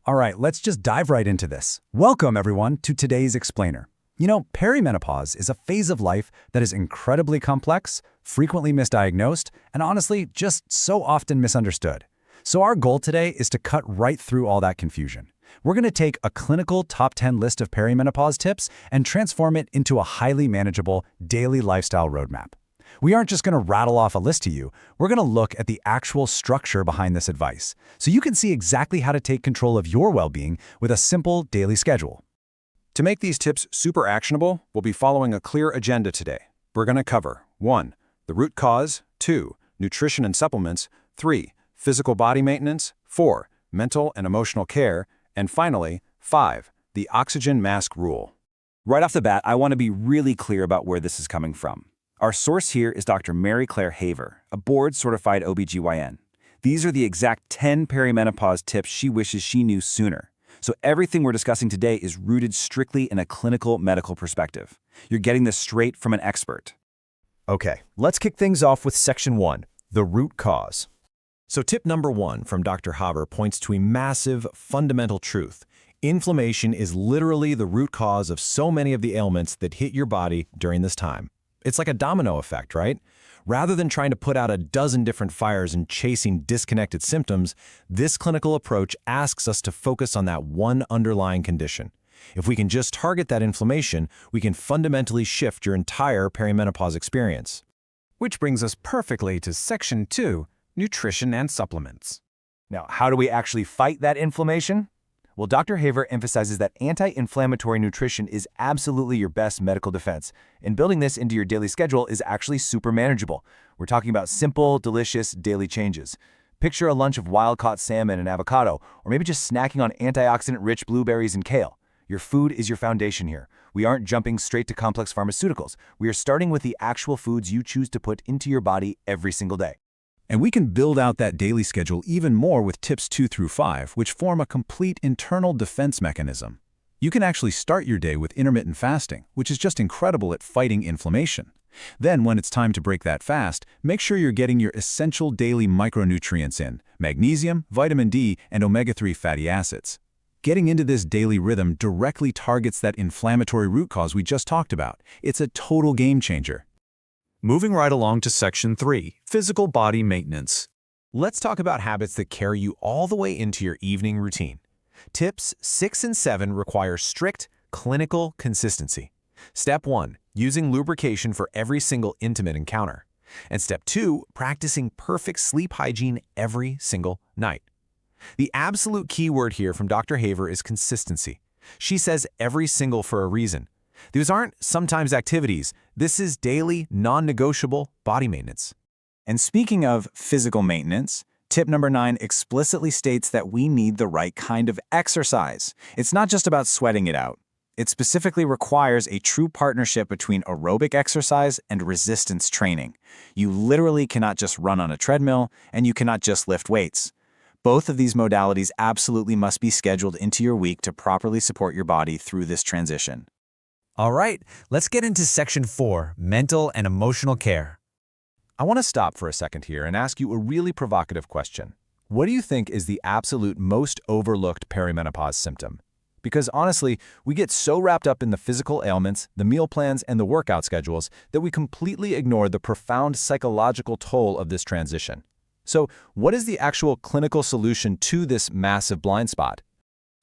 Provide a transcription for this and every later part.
All right, let's just dive right into this. Welcome, everyone, to today's explainer. Perimenopause is a phase of life that is incredibly complex, frequently misdiagnosed, and honestly, just so often misunderstood. So our goal today is to cut right through all that confusion. We're going to take a clinical top 10 list of perimenopause tips and transform it into a highly manageable daily lifestyle roadmap. We aren't just going to rattle off a list to you, we're going to look at the actual structure behind this advice, so you can see exactly how to take control of your well-being with a simple daily schedule. To make these tips super actionable, we'll be following a clear agenda today. We're going to cover 1. The root cause, 2. Nutrition and supplements, 3. Physical body maintenance, 4. Mental and emotional care, and finally, 5. The oxygen mask rule. Right off the bat, I want to be really clear about where this is coming from. Our source here is Dr. Mary Claire Haver, a board-certified OBGYN. These are the exact 10 perimenopause tips she wishes she knew sooner. So everything we're discussing today is rooted strictly in a clinical medical perspective. You're getting this straight from an expert. Okay, let's kick things off with Section 1, the root cause. So tip number 1 from Dr. Haver points to a massive, fundamental truth. Inflammation is literally the root cause of so many of the ailments that hit your body during this time. It's like a domino effect, right? Rather than trying to put out a dozen different fires and chasing disconnected symptoms, this clinical approach asks us to focus on that one underlying condition. If we can just target that inflammation, we can fundamentally shift your entire perimenopause experience. Which brings us perfectly to Section 2, nutrition and supplements. Now, how do we actually fight that inflammation? Well, Dr. Haver emphasizes that anti-inflammatory nutrition is absolutely your best medical defense, and building this into your daily schedule is actually super manageable. We're talking about simple, delicious daily changes. Picture a lunch of wild-caught salmon and avocado, or maybe just snacking on antioxidant-rich blueberries and kale. Your food is your foundation here. We aren't jumping straight to complex pharmaceuticals. We are starting with the actual foods you choose to put into your body every single day. And we can build out that daily schedule even more with tips 2 through 5, which form a complete internal defense mechanism. You can actually start your day with intermittent fasting, which is just incredible at fighting inflammation. Then, when it's time to break that fast, make sure you're getting your essential daily micronutrients in: magnesium, vitamin D, and omega-3 fatty acids. Getting into this daily rhythm directly targets that inflammatory root cause we just talked about. It's a total game changer. Moving right along to Section 3, physical body maintenance. Let's talk about habits that carry you all the way into your evening routine. Tips 6 and 7 require strict, clinical consistency. Step 1, using lubrication for every single intimate encounter. And Step 2, practicing perfect sleep hygiene every single night. The absolute key word here from Dr. Haver is consistency. She says every single for a reason. These aren't sometimes activities. This is daily, non-negotiable body maintenance. And speaking of physical maintenance, tip number 9 explicitly states that we need the right kind of exercise. It's not just about sweating it out. It specifically requires a true partnership between aerobic exercise and resistance training. You literally cannot just run on a treadmill, and you cannot just lift weights. Both of these modalities absolutely must be scheduled into your week to properly support your body through this transition. All right, let's get into Section 4, mental and emotional care. I want to stop for a second here and ask you a really provocative question. What do you think is the absolute most overlooked perimenopause symptom? Because honestly, we get so wrapped up in the physical ailments, the meal plans, and the workout schedules that we completely ignore the profound psychological toll of this transition. So, what is the actual clinical solution to this massive blind spot?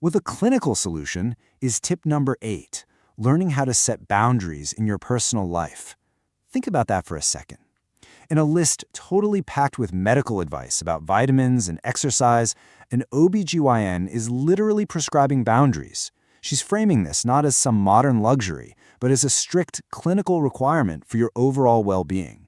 Well, the clinical solution is tip number 8. Learning how to set boundaries in your personal life. Think about that for a second. In a list totally packed with medical advice about vitamins and exercise, an OBGYN is literally prescribing boundaries. She's framing this not as some modern luxury, but as a strict clinical requirement for your overall well-being.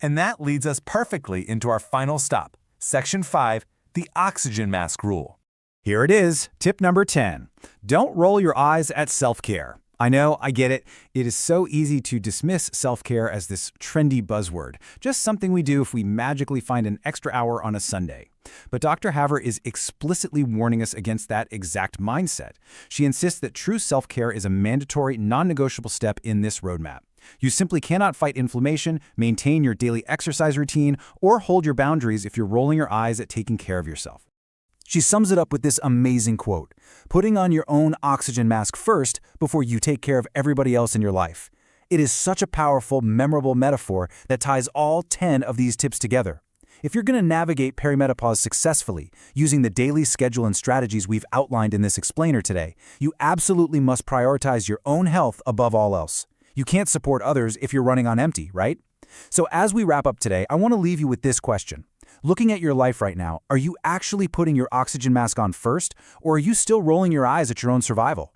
And that leads us perfectly into our final stop, Section 5, the oxygen mask rule. Here it is, tip number 10. Don't roll your eyes at self-care. I know, I get it. It is so easy to dismiss self-care as this trendy buzzword, just something we do if we magically find an extra hour on a Sunday. But Dr. Haver is explicitly warning us against that exact mindset. She insists that true self-care is a mandatory, non-negotiable step in this roadmap. You simply cannot fight inflammation, maintain your daily exercise routine, or hold your boundaries if you're rolling your eyes at taking care of yourself. She sums it up with this amazing quote: "Putting on your own oxygen mask first before you take care of everybody else in your life." It is such a powerful, memorable metaphor that ties all 10 of these tips together. If you're going to navigate perimenopause successfully, using the daily schedule and strategies we've outlined in this explainer today, you absolutely must prioritize your own health above all else. You can't support others if you're running on empty, right? So as we wrap up today, I want to leave you with this question. Looking at your life right now, are you actually putting your oxygen mask on first, or are you still rolling your eyes at your own survival?